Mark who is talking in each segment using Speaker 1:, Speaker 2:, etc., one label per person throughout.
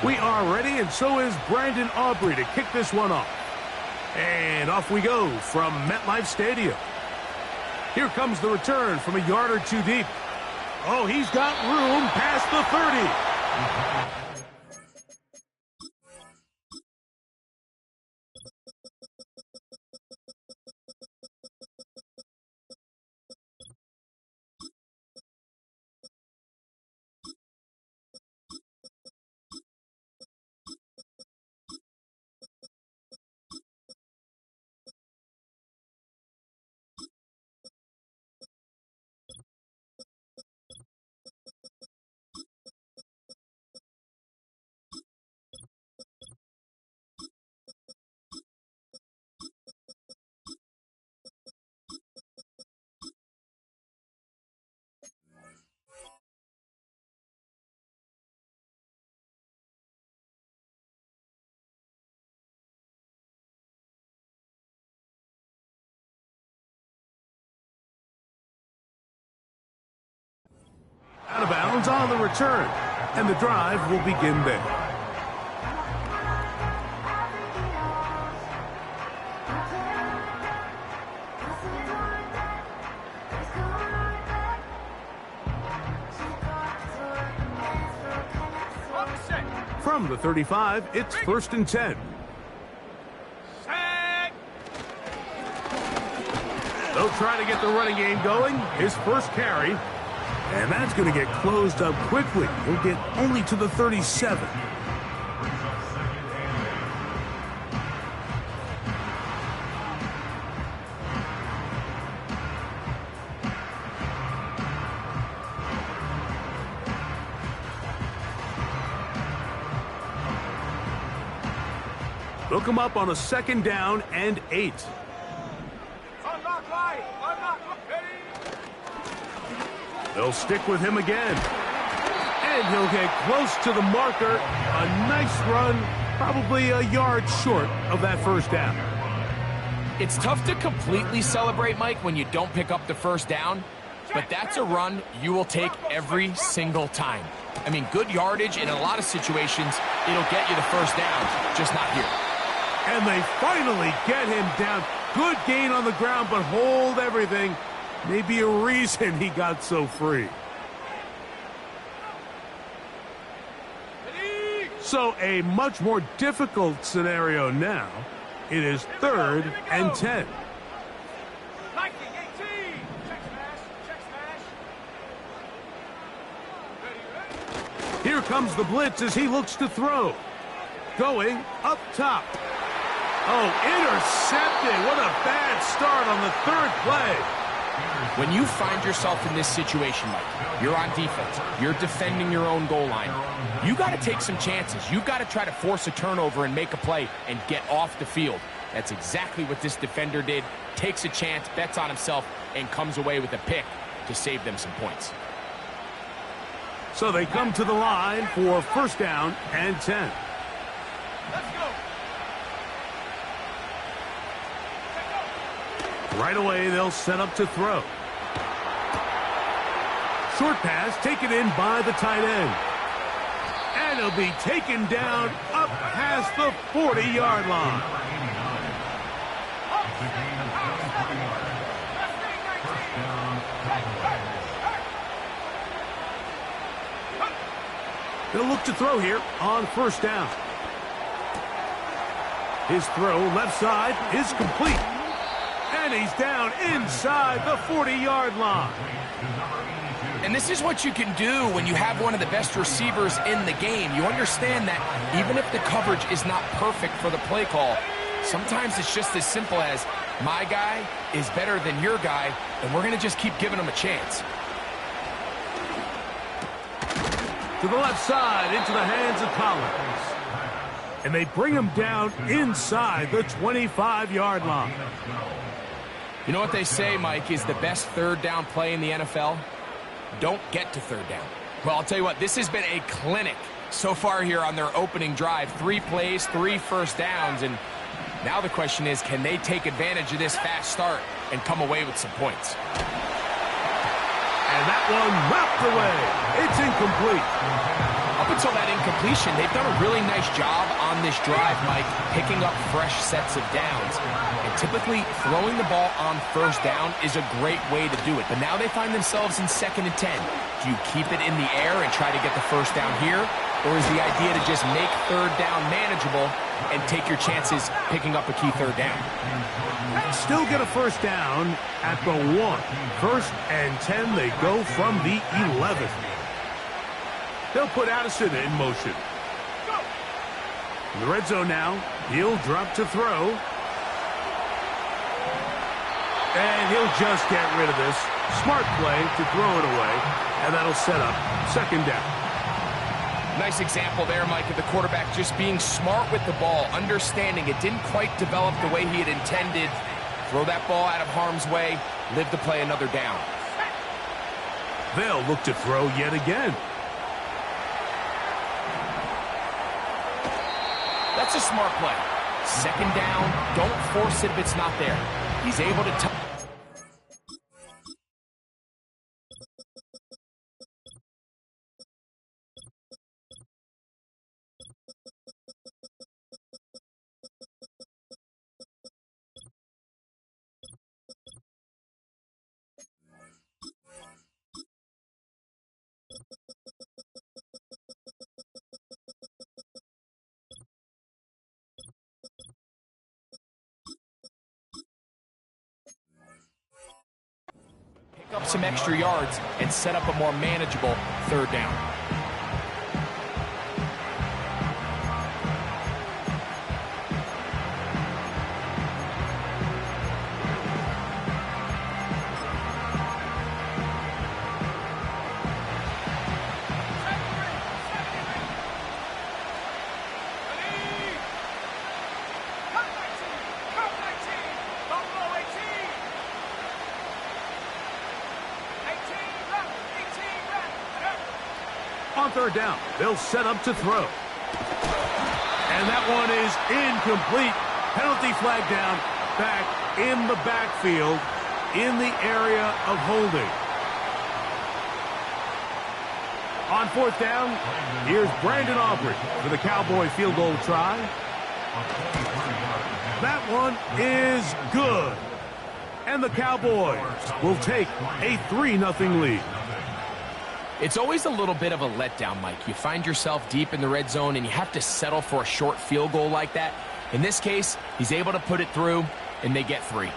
Speaker 1: We are ready, and so is Brandon Aubrey to kick this one off. And off we go from MetLife Stadium. Here comes the return from a yard or two deep. Oh, he's got room past the 30. Out of bounds on the return, and the drive will begin there. From the 35, it's 1st and 10. They'll try to get the running game going. His first carry. And that's going to get closed up quickly. He'll get only to the 37. They'll come up on a 2nd down and 8. They'll stick with him again. And he'll get close to the marker. A nice run, probably a yard short of that 1st down.
Speaker 2: It's tough to completely celebrate, Mike, when you don't pick up the 1st down. But that's a run you will take every single time. I mean, good yardage, and in a lot of situations, it'll get you the 1st down, just not here.
Speaker 1: And they finally get him down. Good gain on the ground, but hold everything. Maybe a reason he got so free. So a much more difficult scenario now. It is 3rd and 10. Here comes the blitz as he looks to throw. Going up top. Oh, intercepted. What a bad start on the 3rd play.
Speaker 2: When you find yourself in this situation, Mike, you're on defense, you're defending your own goal line, you got to take some chances. You got to try to force a turnover and make a play and get off the field. That's exactly what this defender did. Takes a chance, bets on himself, and comes away with a pick to save them some points.
Speaker 1: So they come to the line for 1st down and 10.
Speaker 3: Let's go.
Speaker 1: Right away, they'll set up to throw. Short pass taken in by the tight end. And he'll be taken down up past the 40-yard line. They'll look to throw here on 1st down. His throw left side is complete. And he's down inside the 40-yard line.
Speaker 2: And this is what you can do when you have one of the best receivers in the game. You understand that even if the coverage is not perfect for the play call, sometimes it's just as simple as, my guy is better than your guy, and we're going to just keep giving him a chance.
Speaker 1: To the left side, into the hands of Collins. And they bring him down inside the 25-yard line.
Speaker 2: You know what they say, Mike, is the best 3rd down play in the NFL? Don't get to 3rd down. Well, I'll tell you what, this has been a clinic so far here on their opening drive. 3 plays, 3 1st downs, and now the question is, can they take advantage of this fast start and come away with some points?
Speaker 1: And that one wrapped away. It's incomplete.
Speaker 2: Up cancel that incompletion. They've done a really nice job on this drive, Mike, picking up fresh sets of downs. And typically, throwing the ball on first down is a great way to do it. But now they find themselves in 2nd and 10. Do you keep it in the air and try to get the first down here? Or is the idea to just make 3rd down manageable and take your chances picking up a key 3rd down?
Speaker 1: Still get a first down at the 1. 1st and 10, they go from the 11th. They'll put Addison in motion. In the red zone now, he'll drop to throw. And he'll just get rid of this. Smart play to throw it away, and that'll set up 2nd down.
Speaker 2: Nice example there, Mike, of the quarterback just being smart with the ball, understanding it didn't quite develop the way he had intended. Throw that ball out of harm's way, live to play another down.
Speaker 1: They'll look to throw yet again.
Speaker 2: That's a smart play. 2nd down, don't force it if it's not there. He's able to up some extra yards and set up a more manageable 3rd down.
Speaker 1: On 3rd down, they'll set up to throw. And that one is incomplete. Penalty flag down, back in the backfield, in the area of holding. On 4th down, here's Brandon Aubrey for the Cowboy field goal try. That one is good. And the Cowboys will take a 3-0 lead.
Speaker 2: It's always a little bit of a letdown, Mike. You find yourself deep in the red zone and you have to settle for a short field goal like that. In this case, he's able to put it through, and they get 3.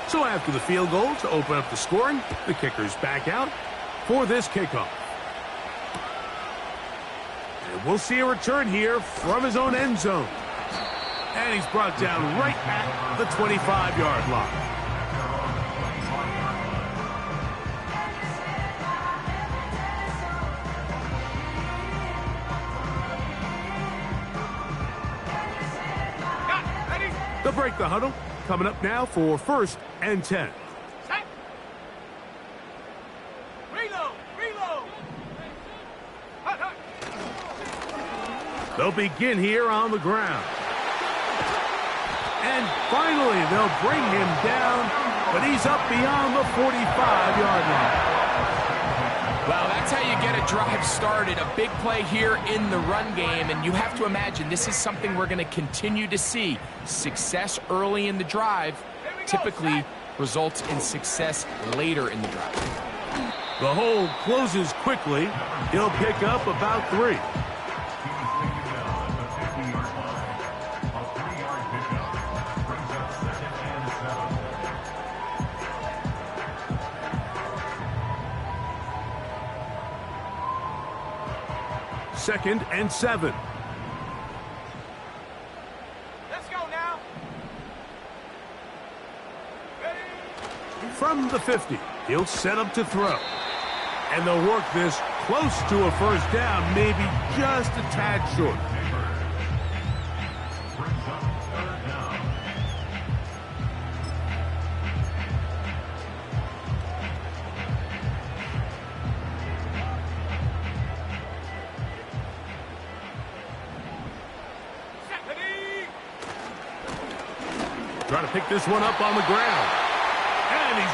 Speaker 1: So after the field goal to open up the scoring, the kicker's back out for this kickoff. And we'll see a return here from his own end zone. And he's brought down right at the 25-yard line. They'll break the huddle. Coming up now for 1st and 10.
Speaker 3: Set. Reload. Hut, hut.
Speaker 1: They'll begin here on the ground. And finally, they'll bring him down, but he's up beyond the 45-yard line.
Speaker 2: Well, that's how you get a drive started. A big play here in the run game, and you have to imagine this is something we're going to continue to see. Success early in the drive typically results in success later in the drive.
Speaker 1: The hole closes quickly. He'll pick up about 3. Second and 7.
Speaker 3: Let's go now. Ready?
Speaker 1: From the 50, he'll set up to throw. And they'll work this close to a first down, maybe just a tad short. Trying to pick this one up on the ground.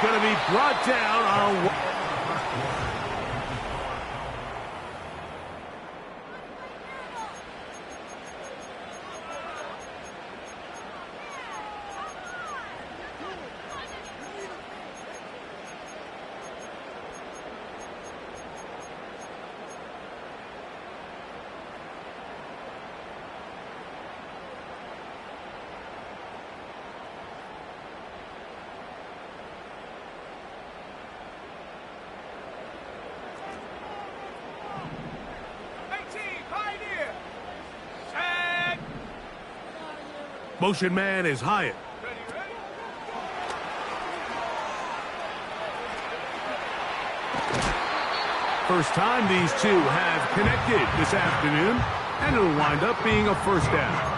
Speaker 1: going to be brought down on... Motion man is Hyatt. First time these two have connected this afternoon, and it'll wind up being a first down.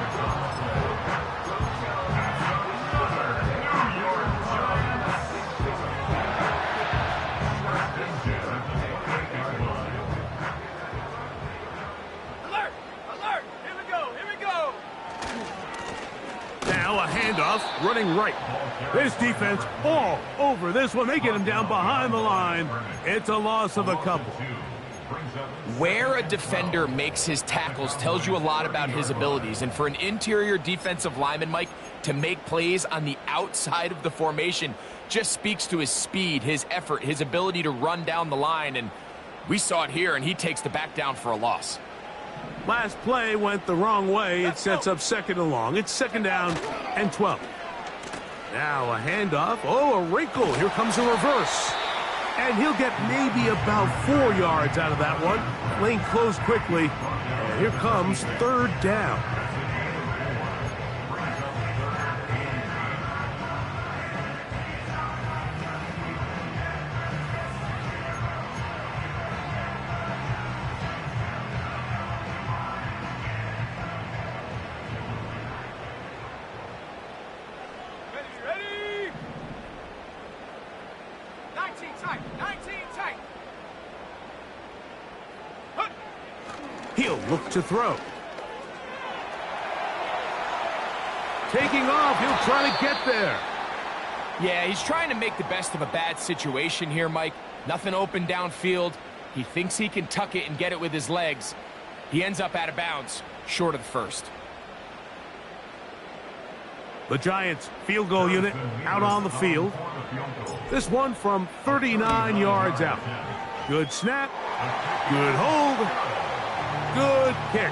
Speaker 1: Running right. This defense all over this one. They get him down behind the line. It's a loss of a couple.
Speaker 2: Where a defender makes his tackles tells you a lot about his abilities. And for an interior defensive lineman, Mike, to make plays on the outside of the formation just speaks to his speed, his effort, his ability to run down the line. And we saw it here, and he takes the back down for a loss.
Speaker 1: Last play went the wrong way. It sets up second and long. It's second down and 12. Now a handoff. Oh, a wrinkle. Here comes a reverse. And he'll get maybe about 4 yards out of that one. Lane closed quickly. And here comes third down. He'll look to throw. Taking off, he'll try to get there.
Speaker 2: Yeah, he's trying to make the best of a bad situation here, Mike. Nothing open downfield. He thinks he can tuck it and get it with his legs. He ends up out of bounds, short of the first.
Speaker 1: The Giants field goal unit out on the field. This one from 39 yards out. Good snap, good hold, good kick.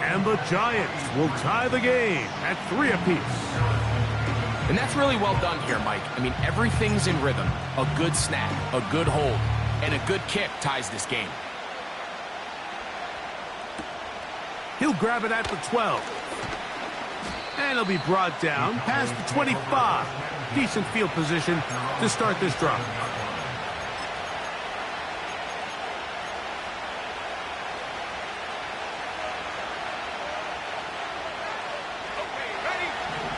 Speaker 1: And the Giants will tie the game at 3 apiece.
Speaker 2: And that's really well done here, Mike. I mean, everything's in rhythm. A good snap, a good hold, and a good kick ties this game.
Speaker 1: He'll grab it at the 12. And he'll be brought down past the 25. Decent field position to start this drive.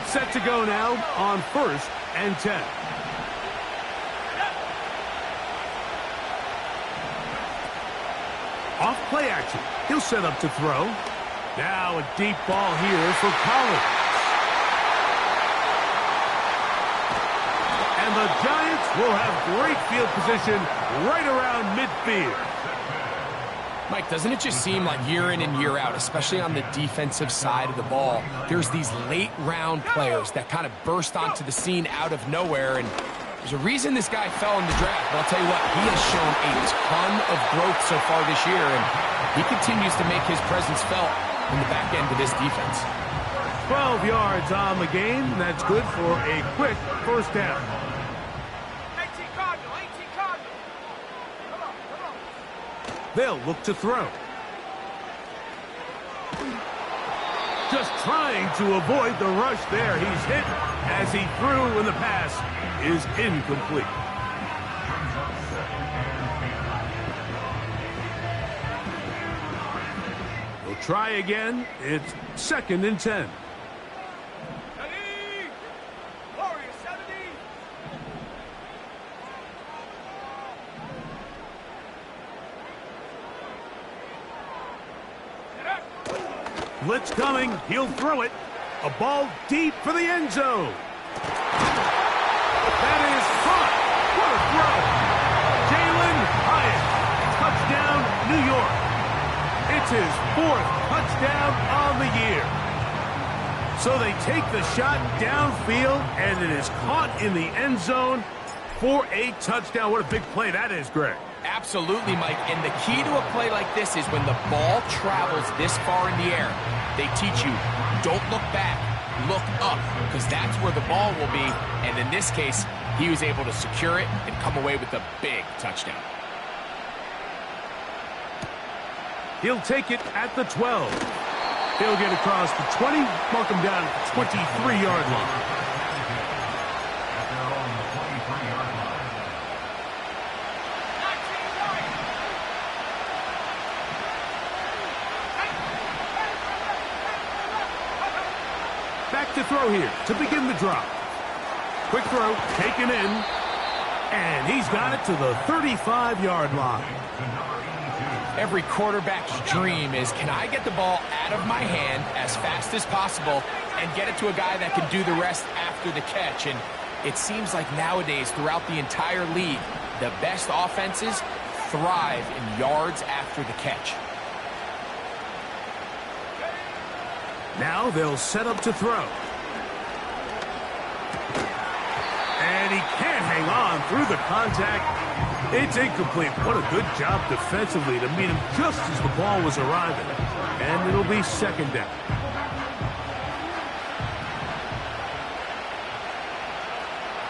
Speaker 1: Set to go now on 1st and 10. Off play action. He'll set up to throw. Now a deep ball here for Collins. And the Giants will have great field position right around midfield.
Speaker 2: Mike, doesn't it just seem like year in and year out, especially on the defensive side of the ball, there's these late-round players that kind of burst onto the scene out of nowhere, and there's a reason this guy fell in the draft. But I'll tell you what, he has shown a ton of growth so far this year, and he continues to make his presence felt in the back end of this defense.
Speaker 1: 12 yards on the game. That's good for a quick first down. They'll look to throw. Just trying to avoid the rush there. He's hit as he threw when the pass is incomplete. We'll try again. It's 2nd and 10. Blitz coming. He'll throw it. A ball deep for the end zone. That is caught. So they take the shot downfield, and it is caught in the end zone for a touchdown. What a big play that is, Greg.
Speaker 2: Absolutely, Mike. And the key to a play like this is when the ball travels this far in the air, they teach you, don't look back, look up, because that's where the ball will be. And in this case, he was able to secure it and come away with a big touchdown.
Speaker 1: He'll take it at the 12. He'll get across the 20, mark him down at the 23-yard line. Back to throw here to begin the drive. Quick throw, taken in, and he's got it to the 35-yard line.
Speaker 2: Every quarterback's dream is, can I get the ball out of my hand as fast as possible and get it to a guy that can do the rest after the catch? And it seems like nowadays, throughout the entire league, the best offenses thrive in yards after the catch.
Speaker 1: Now they'll set up to throw. And he can't hang on through the contact. It's incomplete. What a good job defensively to meet him just as the ball was arriving. And it'll be second down.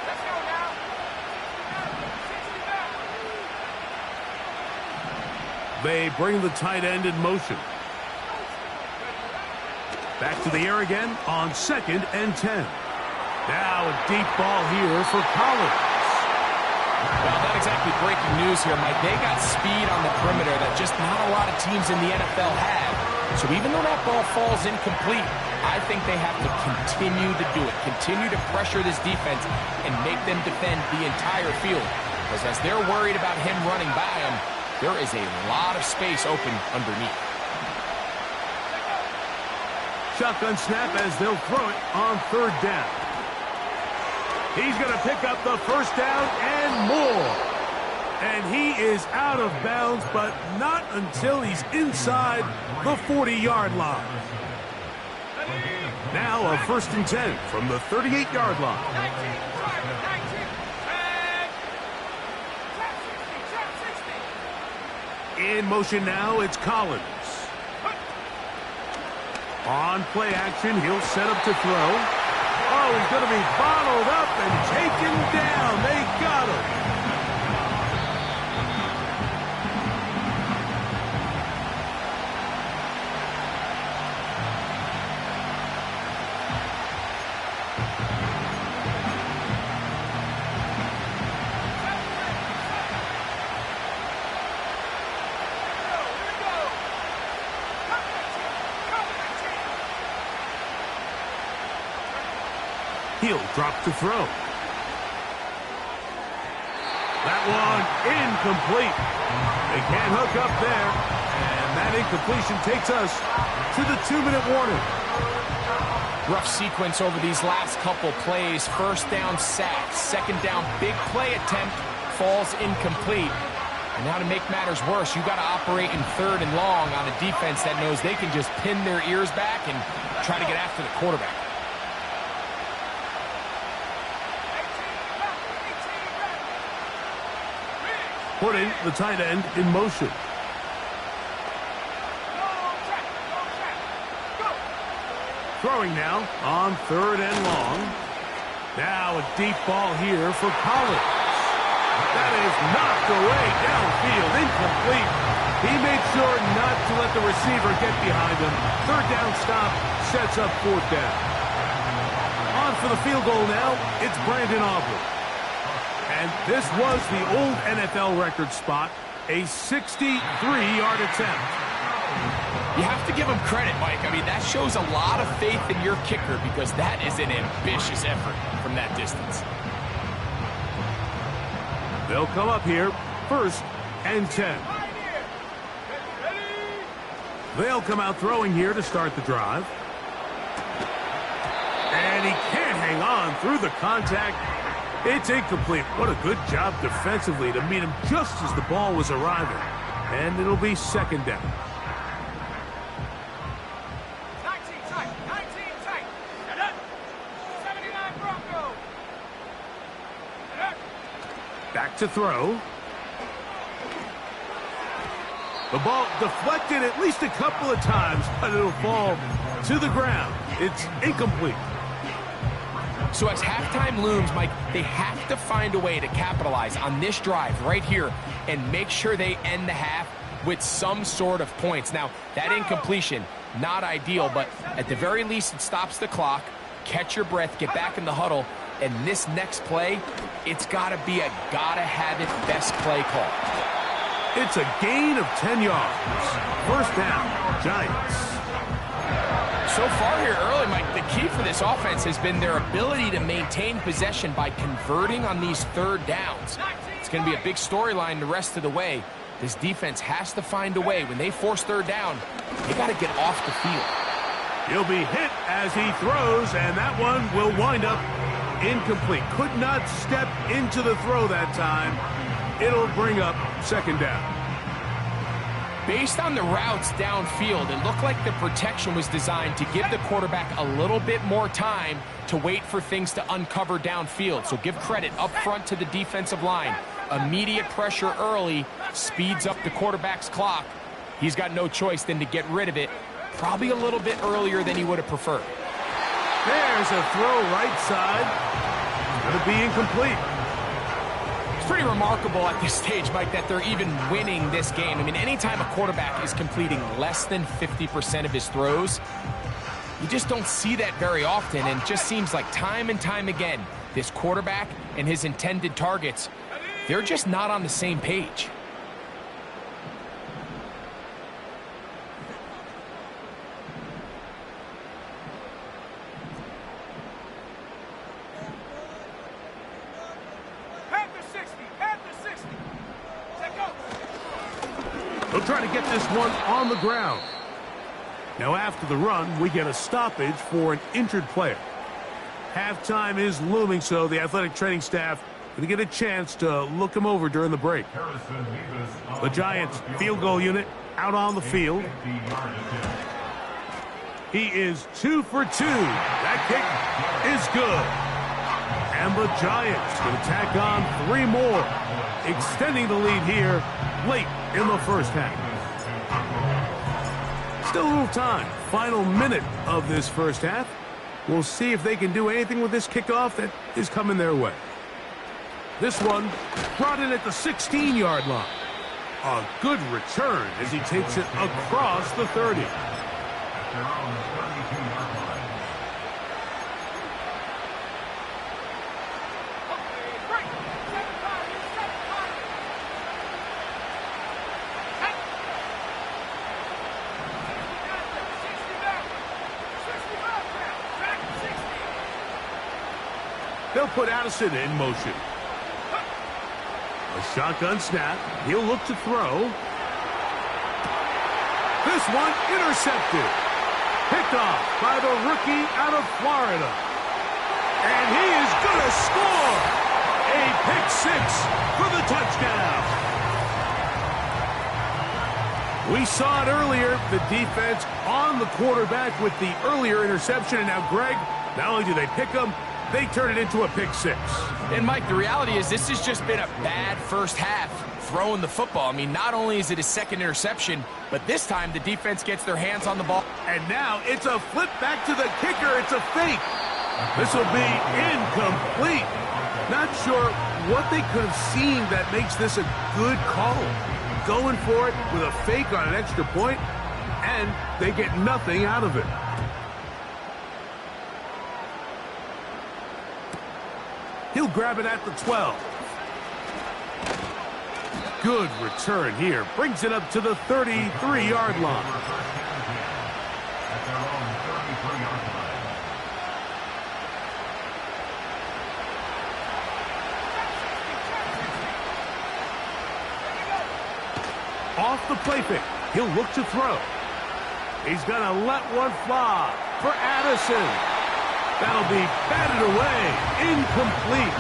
Speaker 3: Let's go now.
Speaker 1: They bring the tight end in motion. Back to the air again on 2nd and 10. Now a deep ball here for Collins.
Speaker 2: Well, not exactly breaking news here, Mike. They got speed on the perimeter that just not a lot of teams in the NFL have. So even though that ball falls incomplete, I think they have to continue to do it. Continue to pressure this defense and make them defend the entire field. Because as they're worried about him running by them, there is a lot of space open underneath.
Speaker 1: Shotgun snap as they'll throw it on 3rd down. He's going to pick up the first down and more. And he is out of bounds, but not until he's inside the 40-yard line. Now a 1st and 10 from the 38-yard line.
Speaker 3: 19, 19,
Speaker 1: In motion now, it's Collins. On play action, he'll set up to throw. Oh, he's going to be bottled up and taken down. They got him. He'll drop to throw. That one incomplete. They can't hook up there. And that incompletion takes us to the 2-minute warning.
Speaker 2: Rough sequence over these last couple plays. 1st down sack. 2nd down big play attempt falls incomplete. And now to make matters worse, you got to operate in 3rd and long on a defense that knows they can just pin their ears back and try to get after the quarterback.
Speaker 1: Putting the tight end in motion. Throwing now on 3rd and long. Now a deep ball here for Collins. That is knocked away downfield, incomplete. He made sure not to let the receiver get behind him. 3rd down stop sets up 4th down. On for the field goal now, it's Brandon Aubrey. And this was the old NFL record spot, a 63-yard attempt.
Speaker 2: You have to give him credit, Mike. I mean, that shows a lot of faith in your kicker because that is an ambitious effort from that distance.
Speaker 1: They'll come up here, 1st and 10. They'll come out throwing here to start the drive. And he can't hang on through the contact. It's incomplete. What a good job defensively to meet him just as the ball was arriving. And it'll be 2nd down.
Speaker 3: 19 tight, 19 tight.
Speaker 1: Back to throw. The ball deflected at least a couple of times, but it'll fall to the ground. It's incomplete.
Speaker 2: So as halftime looms, Mike, they have to find a way to capitalize on this drive right here and make sure they end the half with some sort of points. Now, that incompletion, not ideal, but at the very least, it stops the clock. Catch your breath, get back in the huddle, and this next play, it's got to be a gotta-have-it best play call.
Speaker 1: It's a gain of 10 yards. First down, Giants.
Speaker 2: So far here early, Mike, the key for this offense has been their ability to maintain possession by converting on these third downs. It's going to be a big storyline the rest of the way. This defense has to find a way. When they force third down, they got to get off the field.
Speaker 1: He'll be hit as he throws, and that one will wind up incomplete. Could not step into the throw that time. It'll bring up second down.
Speaker 2: Based on the routes downfield, it looked like the protection was designed to give the quarterback a little bit more time to wait for things to uncover downfield. So give credit up front to the defensive line. Immediate pressure early speeds up the quarterback's clock. He's got no choice than to get rid of it, probably a little bit earlier than he would have preferred.
Speaker 1: There's a throw right side. Going to be incomplete.
Speaker 2: Pretty remarkable at this stage, Mike, that they're even winning this game. I mean, anytime a quarterback is completing less than 50% of his throws, you just don't see that very often, and it just seems like time and time again, this quarterback and his intended targets, they're just not on the same page.
Speaker 1: They'll try to get this one on the ground. Now after the run, we get a stoppage for an injured player. Halftime is looming, so the athletic training staff going to get a chance to look him over during the break. The Giants field goal unit out on the field. He is 2 for 2. That kick is good. And the Giants going to tack on 3 more, extending the lead here late in the first half. Still a little time. Final minute of this first half. We'll see if they can do anything with this kickoff that is coming their way. This one brought in at the 16-yard line. A good return as he takes it across the 30. They'll put Addison in motion. A shotgun snap. He'll look to throw. This one intercepted. Picked off by the rookie out of Florida. And he is going to score. A pick 6 for the touchdown. We saw it earlier. The defense on the quarterback with the earlier interception. And now, Greg, not only do they pick him, they turn it into a pick 6.
Speaker 2: And, Mike, the reality is this has just been a bad first half throwing the football. I mean, not only is it a second interception, but this time the defense gets their hands on the ball.
Speaker 1: And now it's a flip back to the kicker. It's a fake. This will be incomplete. Not sure what they could have seen that makes this a good call. Going for it with a fake on an extra point, and they get nothing out of it. He'll grab it at the 12. Good return here. Brings it up to the 33-yard line. Off the play pick. He'll look to throw. He's going to let one fly for Addison. That'll be batted away. Incomplete.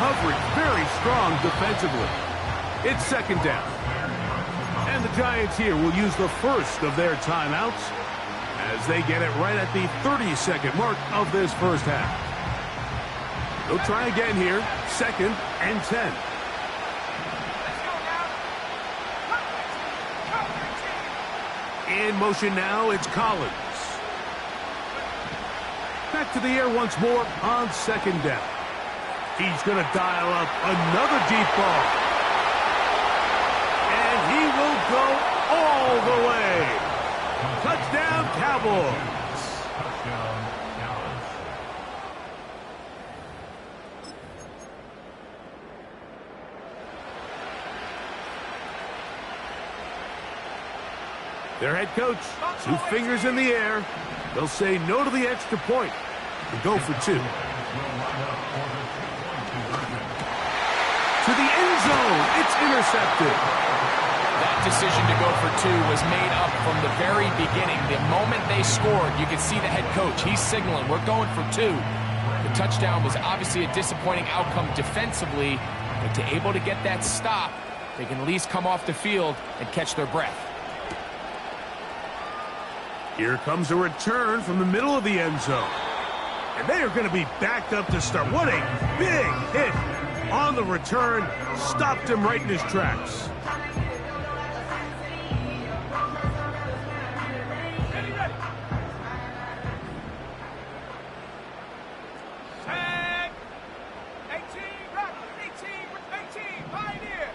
Speaker 1: Coverage very strong defensively. It's second down. And the Giants here will use the first of their timeouts as they get it right at the 30-second mark of this first half. They'll try again here. 2nd and 10. In motion now, it's Collins. Back to the air once more on second down. He's going to dial up another deep ball. And he will go all the way. Touchdown, Cowboys. Their head coach, 2 fingers in the air. They'll say no to the extra point and go for 2. To the end zone, it's intercepted.
Speaker 2: That decision to go for 2 was made up from the very beginning. The moment they scored, you could see the head coach. He's signaling, we're going for 2. The touchdown was obviously a disappointing outcome defensively, but to able to get that stop, they can at least come off the field and catch their breath.
Speaker 1: Here comes a return from the middle of the end zone. And they are going to be backed up to start. What a big hit on the return. Stopped him right in his tracks.
Speaker 3: Tag. 18, Rock. 18, Pioneer.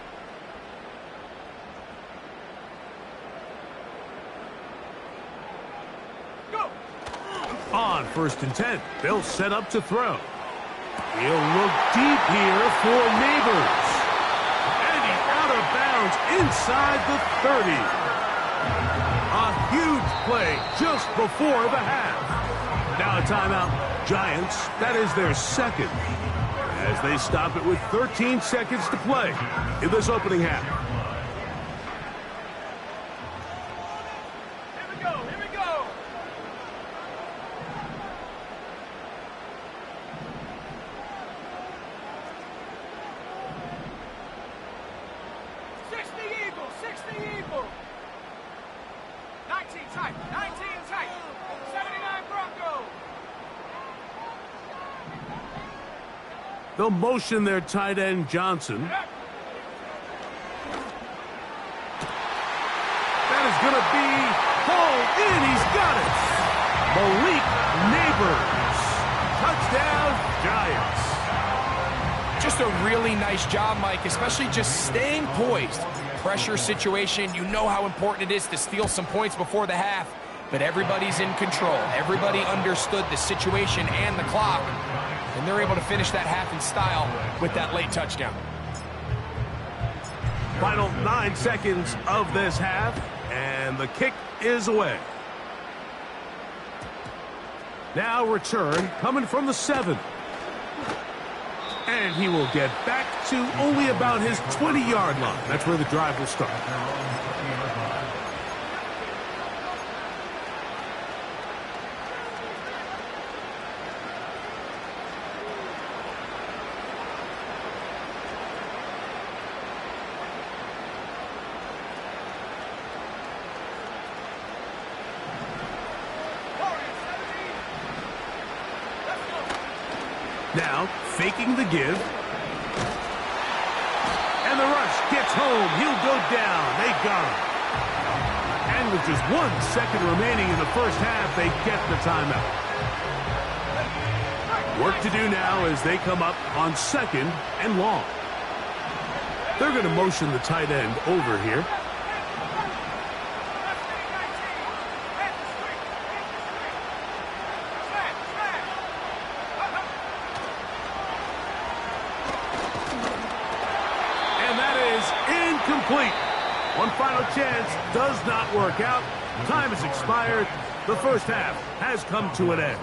Speaker 3: Go.
Speaker 1: On 1st and 10, they'll set up to throw. He'll look deep here for Neighbors. And he's out of bounds inside the 30. A huge play just before the half. Now a timeout. Giants, that is their second. As they stop it with 13 seconds to play in this opening half.
Speaker 3: Here we go. Here we go. 60 Eagles, 60 Eagles. 19 tight, 19 tight. 79 Broncos.
Speaker 1: They'll motion their tight end, Johnson. That is going to be hauled in. He's got it. Malik Neighbors. Touchdown, Giants.
Speaker 2: Just a really nice job, Mike, especially just staying poised. Pressure situation, you know how important it is to steal some points before the half, but everybody's in control. Everybody understood the situation and the clock, and they're able to finish that half in style with that late touchdown.
Speaker 1: Final 9 seconds of this half, and the kick is away. Now return coming from the 7. And he will get back to only about his 20-yard line. That's where the drive will start. Now, faking the give. And the rush gets home. He'll go down. They got him. And with just 1 second remaining in the first half, they get the timeout. Work to do now as they come up on 2nd and long. They're going to motion the tight end over here. Complete. One final chance does not work out. Time has expired. The first half has come to an end.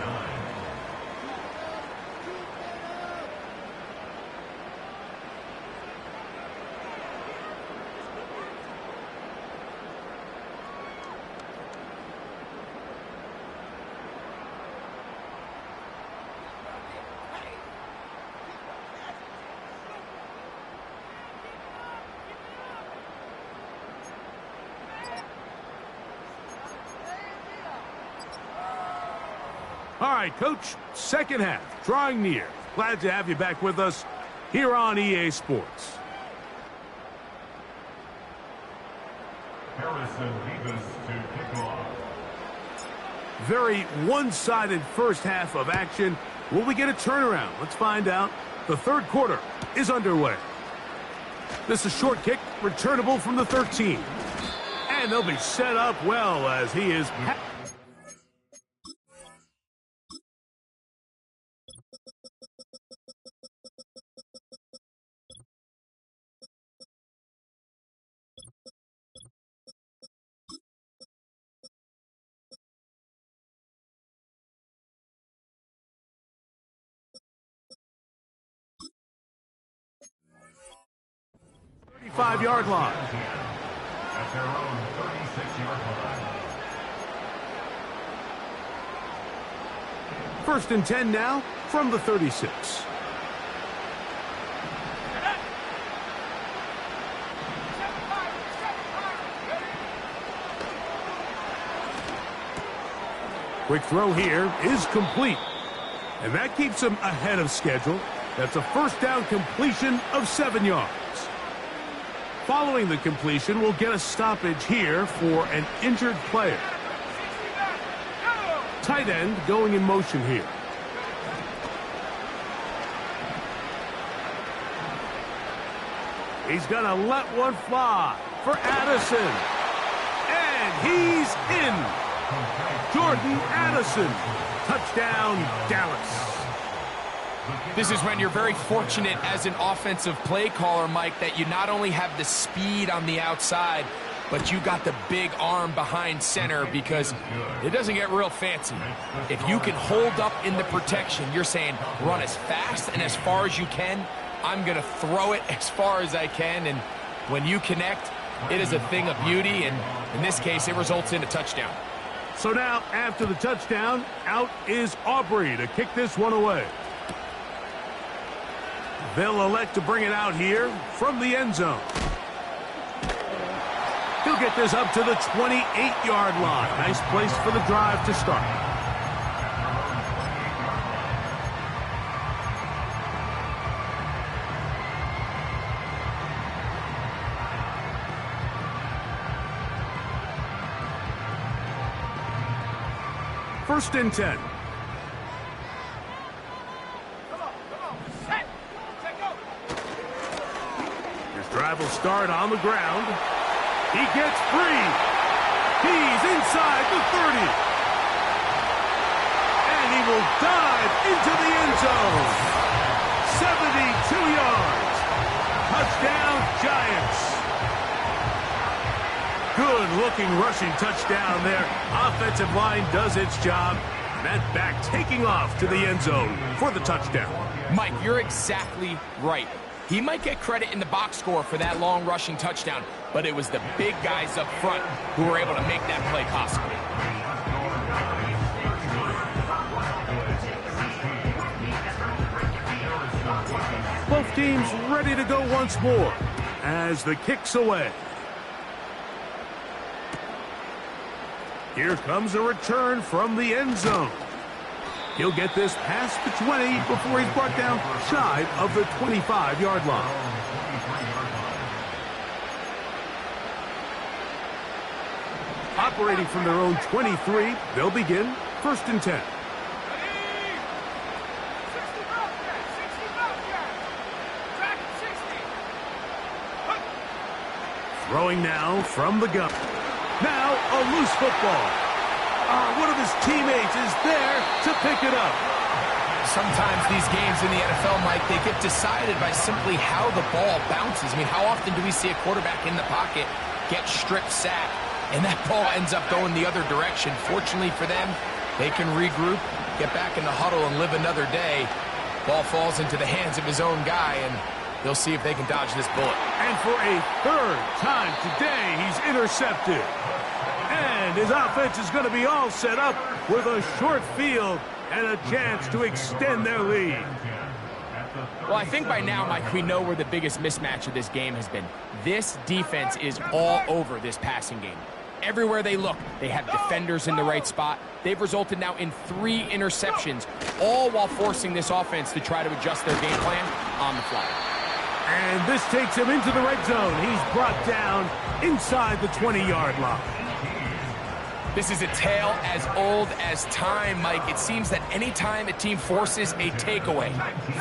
Speaker 1: All right, Coach, second half, drawing near. Glad to have you back with us here on EA Sports. Very one-sided first half of action. Will we get a turnaround? Let's find out. The third quarter is underway. This is a short kick, returnable from the 13. And they'll be set up well as he is... 35-yard line.
Speaker 4: At their own 36-yard line.
Speaker 1: First and 10 now from the 36. Quick throw here is complete. And that keeps him ahead of schedule. That's a first down completion of 7 yards. Following the completion, we'll get a stoppage here for an injured player. Tight end going in motion here. He's going to let one fly for Addison. And he's in. Jordan Addison. Touchdown, Dallas.
Speaker 2: This is when you're very fortunate as an offensive play caller, Mike, that you not only have the speed on the outside, but you got the big arm behind center, because it doesn't get real fancy. If you can hold up in the protection, you're saying run as fast and as far as you can. I'm going to throw it as far as I can, and when you connect, it is a thing of beauty, and in this case, it results in a touchdown.
Speaker 1: So now, after the touchdown, out is Aubrey to kick this one away. They'll elect to bring it out here from the end zone. He'll get this up to the 28-yard line. Nice place for the drive to start. First and 10. Drive will start on the ground. He gets free. He's inside the 30. And he will dive into the end zone. 72 yards. Touchdown, Giants. Good-looking rushing touchdown there. Offensive line does its job. That back taking off to the end zone for the touchdown.
Speaker 2: Mike, you're exactly right. He might get credit in the box score for that long rushing touchdown, but it was the big guys up front who were able to make that play possible.
Speaker 1: Both teams ready to go once more as the kick's away. Here comes a return from the end zone. He'll get this past the 20 before he's brought down shy of the 25-yard line. Operating from their own 23, they'll begin first and 10. Throwing now from the gun. Now a loose football. One of his teammates is there to pick it up.
Speaker 2: Sometimes these games in the NFL, Mike, they get decided by simply how the ball bounces. I mean, how often do we see a quarterback in the pocket get strip sacked, and that ball ends up going the other direction? Fortunately for them, they can regroup, get back in the huddle, and live another day. Ball falls into the hands of his own guy, and they'll see if they can dodge this bullet.
Speaker 1: And for a third time today, he's intercepted. And his offense is going to be all set up with a short field and a chance to extend their lead.
Speaker 2: Well, I think by now, Mike, we know where the biggest mismatch of this game has been. This defense is all over this passing game. Everywhere they look, they have defenders in the right spot. They've resulted now in 3 interceptions, all while forcing this offense to try to adjust their game plan on the fly.
Speaker 1: And this takes him into the red zone. He's brought down inside the 20-yard line.
Speaker 2: This is a tale as old as time, Mike. It seems that anytime a team forces a takeaway,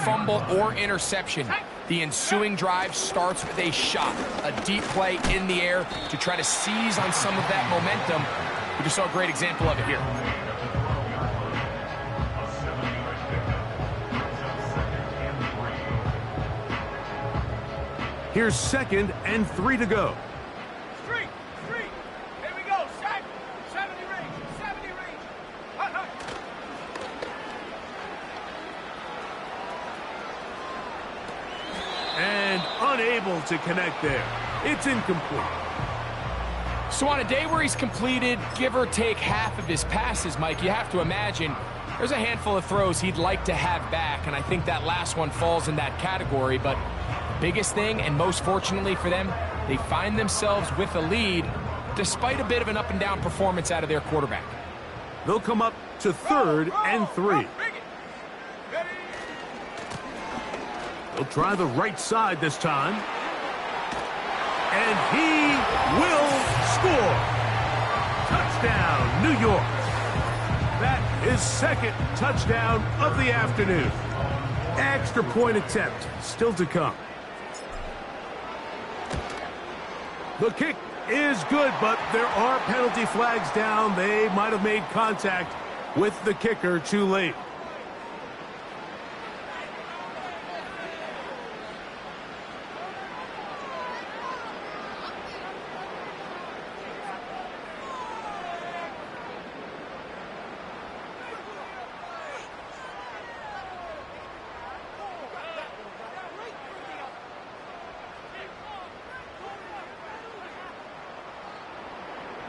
Speaker 2: fumble, or interception, the ensuing drive starts with a shot, a deep play in the air to try to seize on some of that momentum. We just saw a great example of it here.
Speaker 1: Here's 2nd and 3 to go.
Speaker 3: Street. Here we go. 70 range. Hut.
Speaker 1: And unable to connect there. It's incomplete.
Speaker 2: So on a day where he's completed, give or take half of his passes, Mike, you have to imagine there's a handful of throws he'd like to have back, and I think that last one falls in that category. But the biggest thing, and most fortunately for them, they find themselves with a lead despite a bit of an up-and-down performance out of their quarterback.
Speaker 1: They'll come up to 3rd and 3. They'll try the right side this time. And he will score. Touchdown, New York. That is 2nd touchdown of the afternoon. Extra point attempt still to come. The kick is good, but there are penalty flags down. They might have made contact with the kicker too late.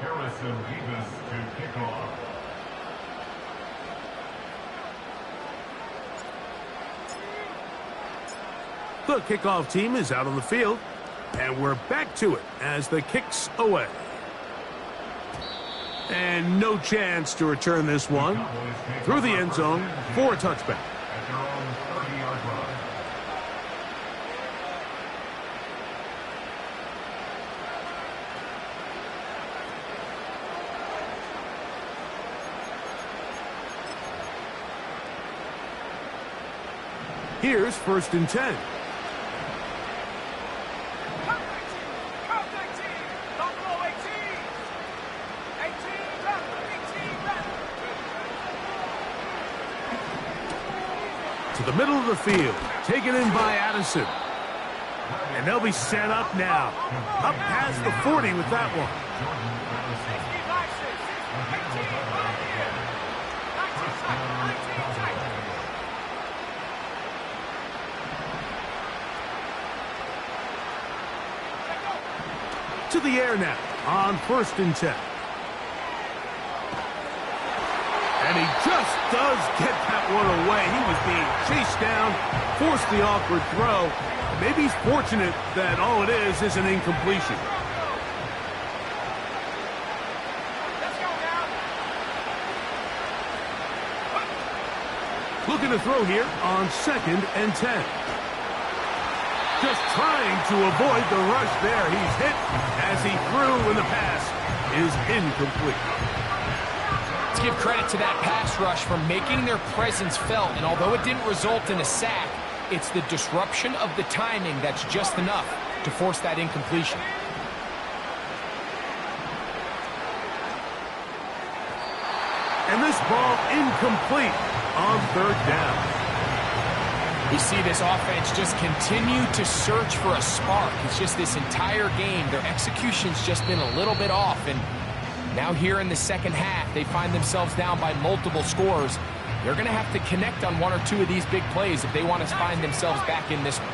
Speaker 4: Harrison Davis to kick off.
Speaker 1: The kickoff team is out on the field, and we're back to it as the kick's away. And no chance to return this one through the end zone for a touchback.
Speaker 4: At their own 30-yard line.
Speaker 1: Here's 1st and 10.
Speaker 3: Count 19. Buffalo 18. 18 left. 18 left.
Speaker 1: To the middle of the field, taken in by Addison. And they'll be set up now. Up past the 40 with that one.
Speaker 3: 16 license. 18 right here. 19 tight.
Speaker 1: To the air now on 1st and 10. And he just does get that one away. He was being chased down, forced the awkward throw. Maybe he's fortunate that all it is an incompletion.
Speaker 3: Let's go now.
Speaker 1: Looking to throw here on 2nd and 10. Just trying to avoid the rush there. He's hit as he threw, and the pass is incomplete.
Speaker 2: Let's give credit to that pass rush for making their presence felt, and although it didn't result in a sack, it's the disruption of the timing that's just enough to force that incompletion.
Speaker 1: And this ball incomplete on 3rd down.
Speaker 2: We see this offense just continue to search for a spark. It's just this entire game, their execution's just been a little bit off, and now here in the second half, they find themselves down by multiple scores. They're going to have to connect on one or two of these big plays if they want to find themselves back in this one.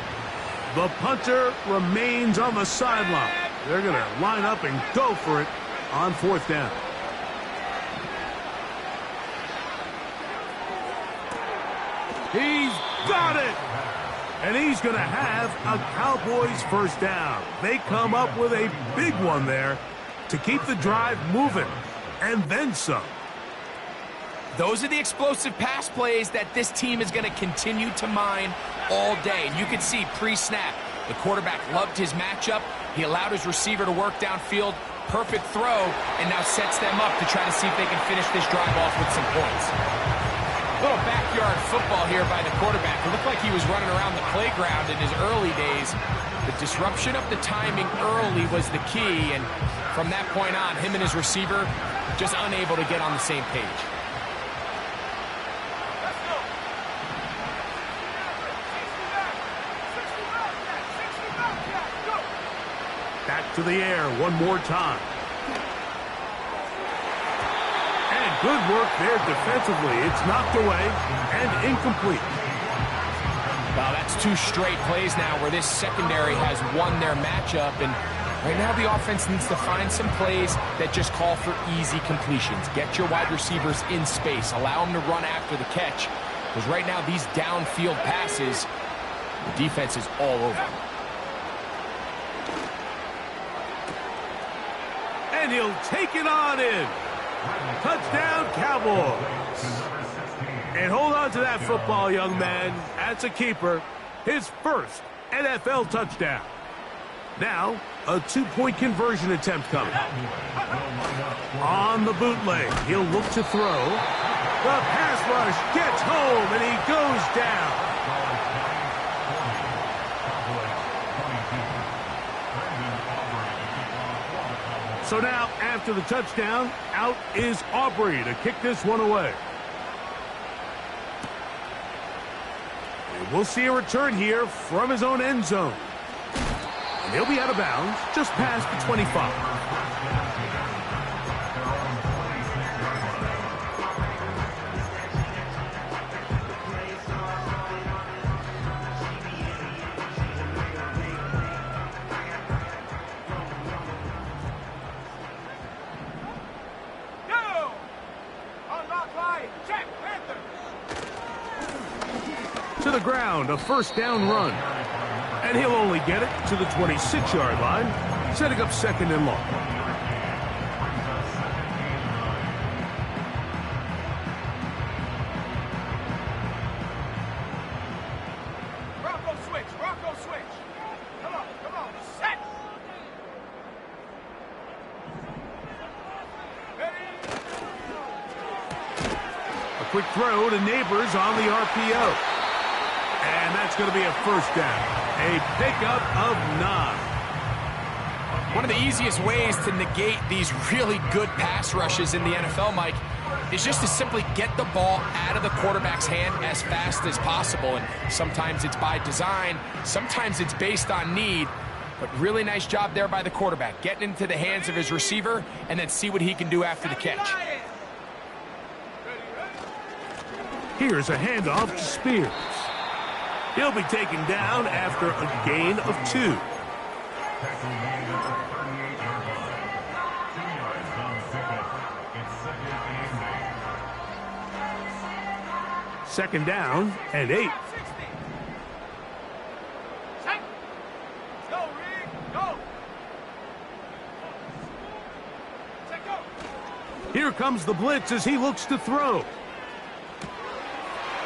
Speaker 1: The punter remains on the sideline. They're going to line up and go for it on 4th down. He's got it! And he's going to have a Cowboys 1st down. They come up with a big one there to keep the drive moving, and then some.
Speaker 2: Those are the explosive pass plays that this team is going to continue to mine all day. And you can see pre-snap, The quarterback loved his matchup. He allowed his receiver to work downfield. Perfect throw, and now sets them up to try to see if they can finish this drive off with some points. Little backyard football here by the quarterback. It looked like he was running around the playground in his early days. The disruption of the timing early was the key, and from that point on, him and his receiver just unable to get on the same page.
Speaker 1: Back to the air one more time. And good work there defensively. It's knocked away and incomplete.
Speaker 2: Well, that's 2 straight plays now where this secondary has won their matchup, and right now the offense needs to find some plays that just call for easy completions. Get your wide receivers in space. Allow them to run after the catch, because right now these downfield passes, the defense is all over them.
Speaker 1: And he'll take it on in. Touchdown, Cowboys. And hold on to that football, young man. That's a keeper. His first NFL touchdown. Now, a 2-point conversion attempt coming. On the bootleg, he'll look to throw. The pass rush gets home, and he goes down. So now, after the touchdown, out is Aubrey to kick this one away. And we'll see a return here from his own end zone. And he'll be out of bounds just past the 25. To the ground, a first down run. And he'll only get it to the 26-yard line, setting up second and long.
Speaker 3: Rocco switch, Rocco switch. Come on, set.
Speaker 1: A quick throw to Neighbors on the RPO. And that's going to be a first down. A pickup of 9.
Speaker 2: One of the easiest ways to negate these really good pass rushes in the NFL, Mike, is just to simply get the ball out of the quarterback's hand as fast as possible. And sometimes it's by design, sometimes it's based on need. But really nice job there by the quarterback, getting into the hands of his receiver and then see what he can do after the catch.
Speaker 1: Here's a handoff to Spears. He'll be taken down after a gain of 2. Second down and 8.
Speaker 3: Go, Reed, go. Set, go.
Speaker 1: Here comes the blitz as he looks to throw.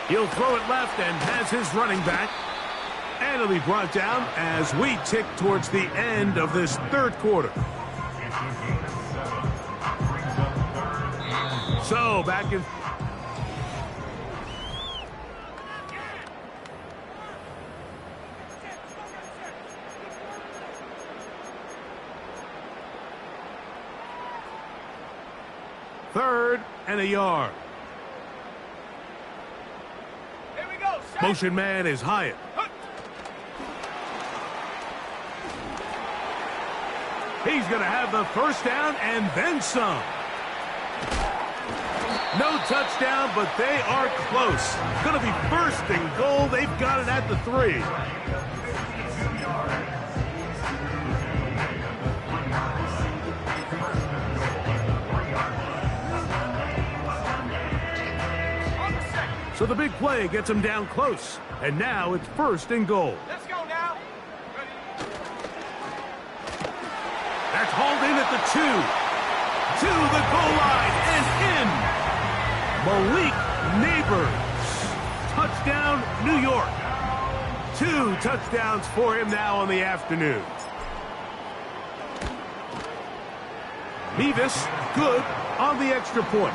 Speaker 1: He'll throw it left and has his running back. And he'll be brought down as we tick towards the end of this third quarter. So, back in... Third and a yard.
Speaker 3: Here we go, set.
Speaker 1: Motion man is Hyatt. He's going to have the first down and then some. No touchdown, but they are close. Going to be first and goal. They've got it at the 3. So the big play gets him down close. And now it's first and goal.
Speaker 3: Let's go now. Ready.
Speaker 1: That's hauled in at the 2. To the goal line and in. Malik Neighbors. Touchdown, New York. 2 touchdowns for him now on the afternoon. Mevis, good on the extra point.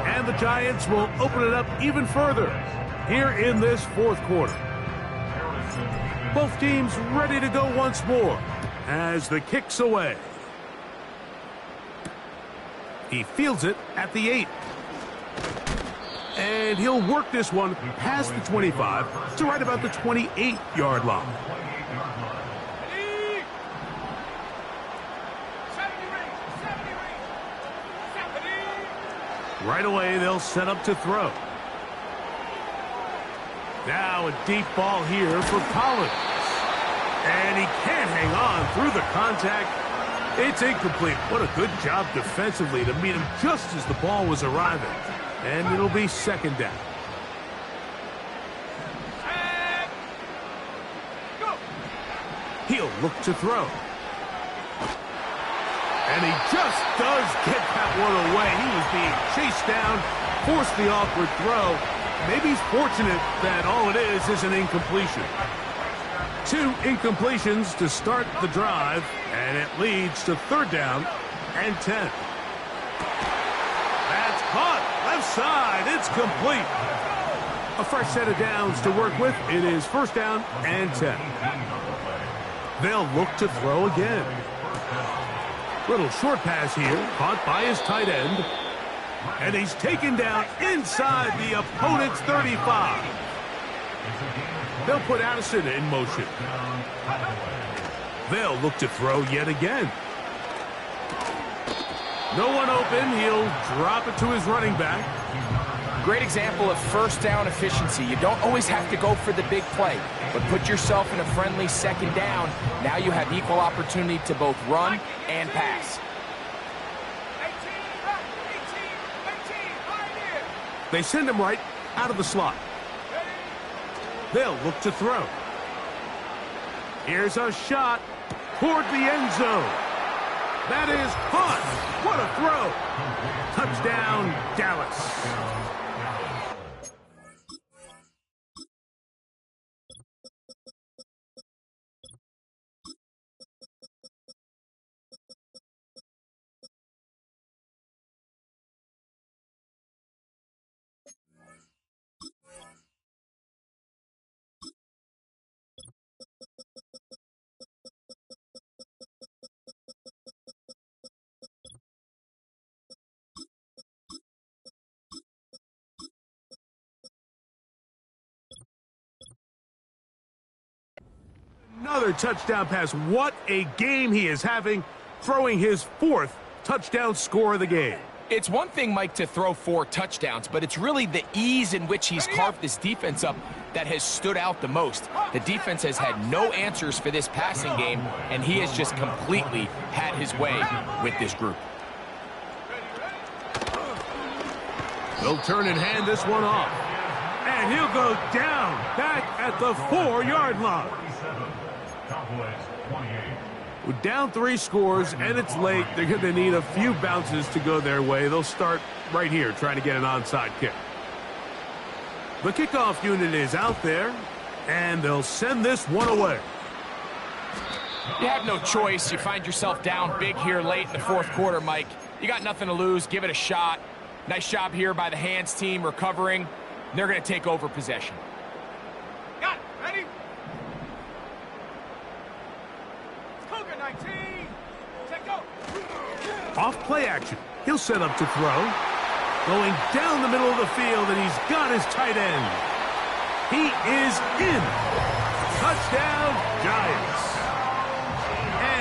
Speaker 1: And the Giants will open it up even further here in this fourth quarter. Both teams ready to go once more as the kick's away. He fields it at the 8. And he'll work this one past the 25 to right about the 28-yard line. Right away, they'll set up to throw. Now a deep ball here for Collins. And he can't hang on through the contact. It's incomplete. What a good job defensively to meet him just as the ball was arriving. And it'll be second down. He'll look to throw. And he just does get that one away. He was being chased down, forced the awkward throw. Maybe he's fortunate that all it is an incompletion. 2 incompletions to start the drive, and it leads to third down and 10. That's caught. Left side. It's complete. A fresh set of downs to work with. It is first down and 10. They'll look to throw again. Little short pass here, caught by his tight end. And he's taken down inside the opponent's 35. They'll put Addison in motion. They'll look to throw yet again. No one open. He'll drop it to his running back.
Speaker 2: Great example of first down efficiency. You don't always have to go for the big play, but put yourself in a friendly second down. Now you have equal opportunity to both run and pass.
Speaker 1: They send him right out of the slot. They'll look to throw. Here's a shot toward the end zone. That is caught. What a throw. Touchdown, Dallas. Another touchdown pass. What a game he is having, throwing his 4th touchdown score of the game.
Speaker 2: It's one thing, Mike, to throw 4 touchdowns, but it's really the ease in which he's carved this defense up that has stood out the most. The defense has had no answers for this passing game, and he has just completely had his way with this group.
Speaker 1: They'll turn and hand this one off. And he'll go down back at the 4-yard line. We're down 3 scores, and it's late. They're going to need a few bounces to go their way. They'll start right here trying to get an onside kick. The kickoff unit is out there, and they'll send this one away.
Speaker 2: You have no choice. You find yourself down big here late in the fourth quarter, Mike. You got nothing to lose. Give it a shot. Nice job here by the hands team recovering. They're going to take over possession.
Speaker 3: Got it. Ready? Cougar 19. Check go.
Speaker 1: Off play action. He'll set up to throw. Going down the middle of the field, and he's got his tight end. He is in. Touchdown, Giants.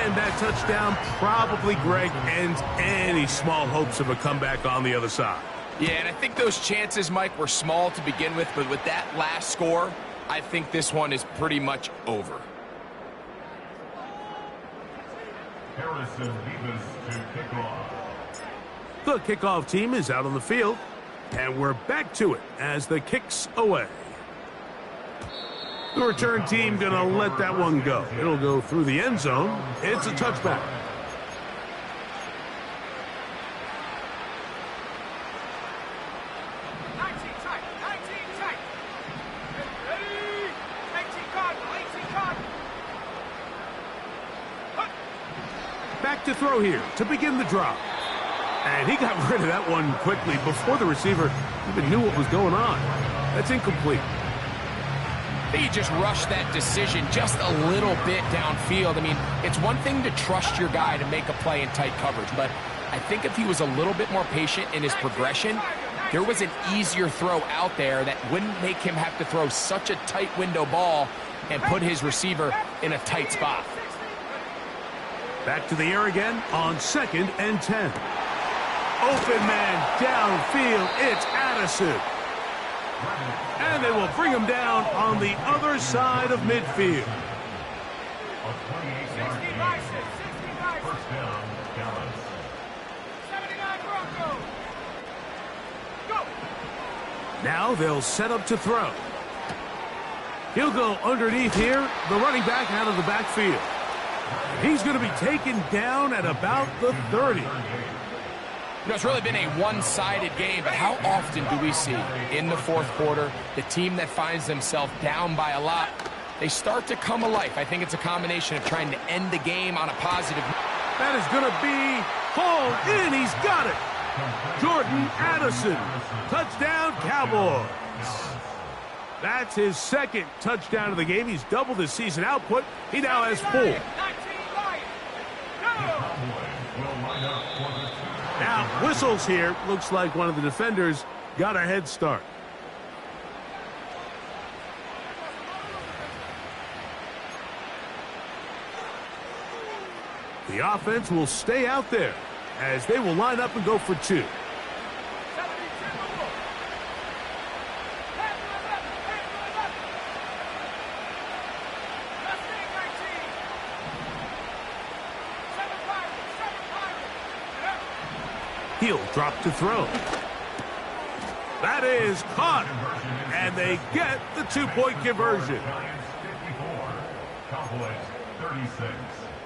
Speaker 1: And that touchdown probably, Greg, ends any small hopes of a comeback on the other side.
Speaker 2: Yeah, and I think those chances, Mike, were small to begin with, but with that last score, I think this one is pretty much over.
Speaker 4: Harrison Mevis to kick off.
Speaker 1: The kickoff team is out on the field, and we're back to it as the kick's away. The return team going to let that one go. It'll go through the end zone. It's a touchback. back to throw here to begin the drive. And he got rid of that one quickly before the receiver even knew what was going on. That's incomplete.
Speaker 2: He just rushed that decision just a little bit downfield. I mean, it's one thing to trust your guy to make a play in tight coverage, but I think if he was a little bit more patient in his progression, there was an easier throw out there that wouldn't make him have to throw such a tight window ball and put his receiver in a tight spot.
Speaker 1: Back to the air again on 2nd and 10. Open man downfield. It's Addison. And they will bring him down on the other side of midfield.
Speaker 3: 60 by 6, 60 by 6.
Speaker 4: First down, Dallas.
Speaker 3: 79 Broncos. Go.
Speaker 1: Now they'll set up to throw. He'll go underneath here. The running back out of the backfield. He's going to be taken down at about the 30.
Speaker 2: You know, it's really been a one-sided game, but how often do we see in the fourth quarter the team that finds themselves down by a lot, they start to come alive? I think it's a combination of trying to end the game on a positive.
Speaker 1: That is going to be hauled in. He's got it. Jordan Addison. Touchdown, Cowboys. That's his 2nd touchdown of the game. He's doubled his season output. He now has 4.
Speaker 3: 19 Lions. Go.
Speaker 1: Now, whistles here. Looks like one of the defenders got a head start. The offense will stay out there as they will line up and go for 2. He'll drop to throw. That is caught. And they get the 2-point conversion.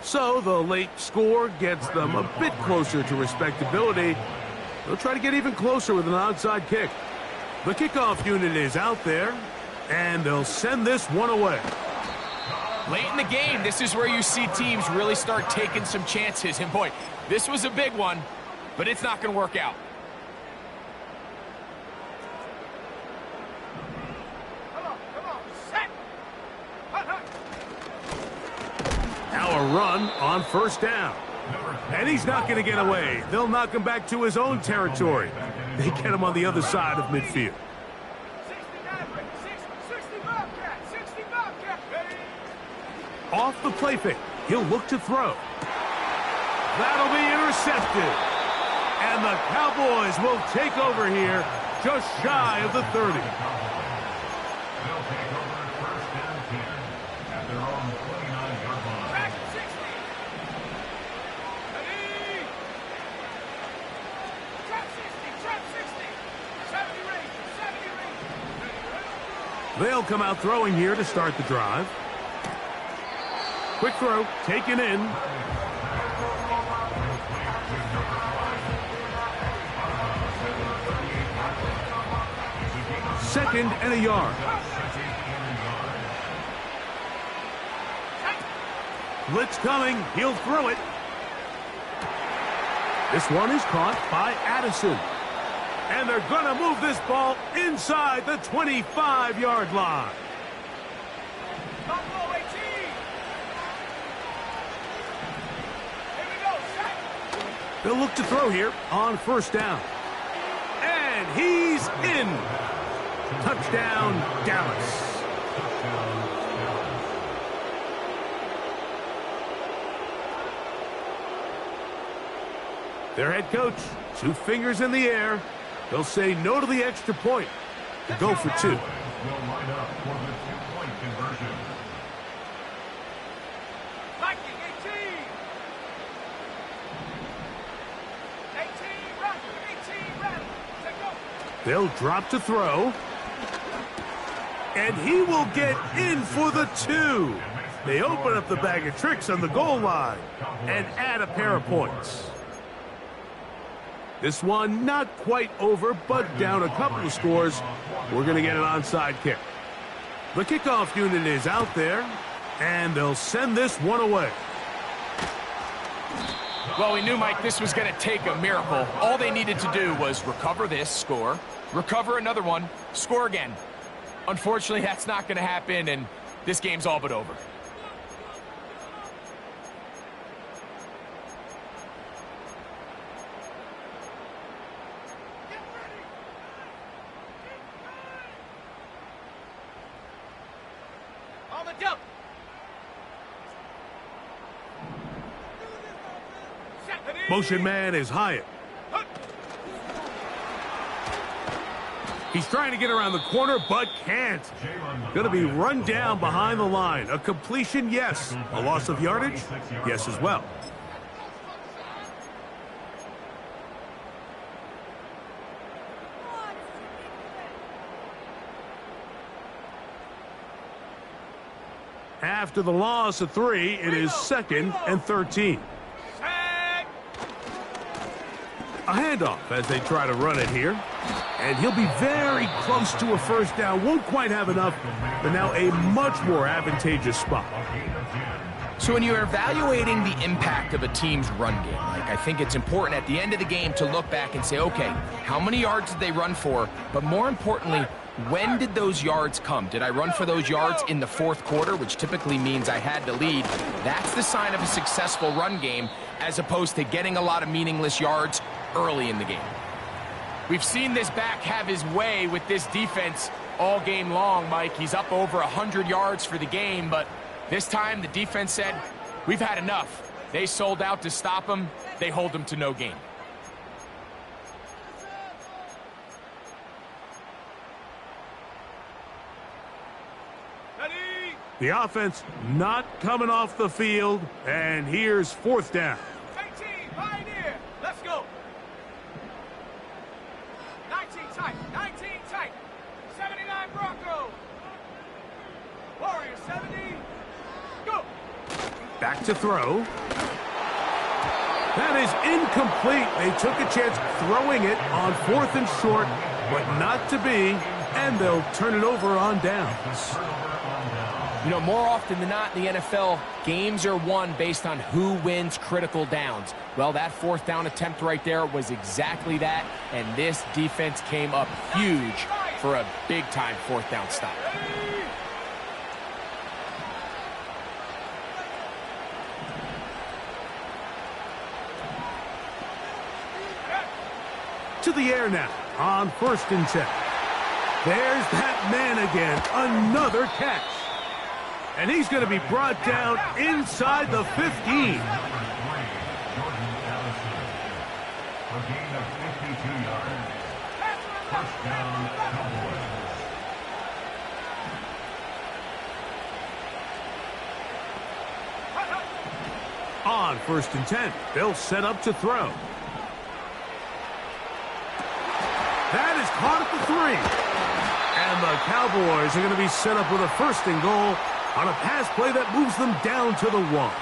Speaker 1: So the late score gets them a bit closer to respectability. They'll try to get even closer with an onside kick. The kickoff unit is out there, and they'll send this one away.
Speaker 2: Late in the game, this is where you see teams really start taking some chances. And boy, this was a big one, but it's not going to work out.
Speaker 3: Come on, set.
Speaker 1: Now a run on 1st down. And he's not going to get away. They'll knock him back to his own territory. They get him on the other side of midfield.
Speaker 3: 60 Bobcat, 60 Bobcat.
Speaker 1: Off the play fake, he'll look to throw. That'll be intercepted. And the Cowboys will take over here just shy of the 30.
Speaker 4: They'll take over 1st and 10 at their own 29-yard line.
Speaker 3: Track 60. Ready. Trap 60. 70 Rangers, 70 Rangers.
Speaker 1: They'll come out throwing here to start the drive. Quick throw, taken in. Second and a yard. Blitz coming. He'll throw it. This one is caught by Addison. And they're going to move this ball inside the 25-yard line.
Speaker 3: Buffalo 18. Here we go, set.
Speaker 1: They'll look to throw here on 1st down. And he's in. Touchdown, Dallas. Their head coach, 2 fingers in the air. They'll say no to the extra point to go for 2.
Speaker 4: Will line up for the 2-point conversion.
Speaker 3: Viking 18. 18 Raptor, 18 Raptor. Take go.
Speaker 1: They'll drop to throw. And he will get in for the 2. They open up the bag of tricks on the goal line and add a pair of points. This one not quite over, but down a couple of scores. We're going to get an onside kick. The kickoff unit is out there, and they'll send this one away.
Speaker 2: Well, we knew, Mike, this was going to take a miracle. All they needed to do was recover this, score, recover another one, score again. Unfortunately, that's not going to happen, and this game's all but over.
Speaker 3: On the jump.
Speaker 1: Motion man is Hyatt. He's trying to get around the corner, but can't. Going to be run down behind the line. A completion, yes. A loss of yardage, yes as well. After the loss of 3, it is 2nd and 13. A handoff as they try to run it here. And he'll be very close to a first down. Won't quite have enough, but now a much more advantageous spot.
Speaker 2: So when you're evaluating the impact of a team's run game, like, I think it's important at the end of the game to look back and say, okay, how many yards did they run for? But more importantly, when did those yards come? Did I run for those yards in the fourth quarter, which typically means I had to lead? That's the sign of a successful run game, as opposed to getting a lot of meaningless yards early in the game. We've seen this back have his way with this defense all game long, Mike. He's up over 100 yards for the game, but this time the defense said, we've had enough. They sold out to stop him. They hold him to no gain.
Speaker 1: The offense not coming off the field, and here's 4th down.
Speaker 3: 18, Pioneer. Let's go. 19 tight, 19 tight. 79 Bronco. Warrior 70. Go.
Speaker 1: Back to throw. That is incomplete. They took a chance throwing it on 4th and short, but not to be, and they'll turn it over on downs.
Speaker 2: You know, more often than not in the NFL, games are won based on who wins critical downs. Well, that 4th down attempt right there was exactly that, and this defense came up huge for a big-time 4th down stop.
Speaker 1: To the air now on 1st and 10. There's that man again, another catch. And he's going to be brought down inside the 15.
Speaker 4: A gain of 52 yards. First down, Cowboys.
Speaker 1: On 1st and 10, they'll set up to throw. That is caught at the 3. And the Cowboys are going to be set up with a 1st and goal on a pass play that moves them down to the 1.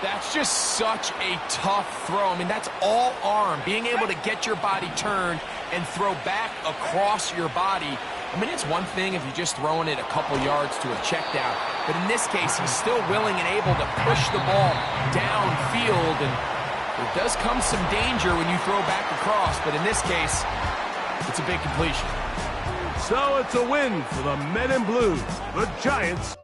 Speaker 2: That's just such a tough throw. I mean, that's all arm. Being able to get your body turned and throw back across your body. I mean, it's one thing if you're just throwing it a couple yards to a check down. But in this case, he's still willing and able to push the ball downfield. And there does come some danger when you throw back across. But in this case, it's a big completion.
Speaker 1: So it's a win for the Men in Blue. The Giants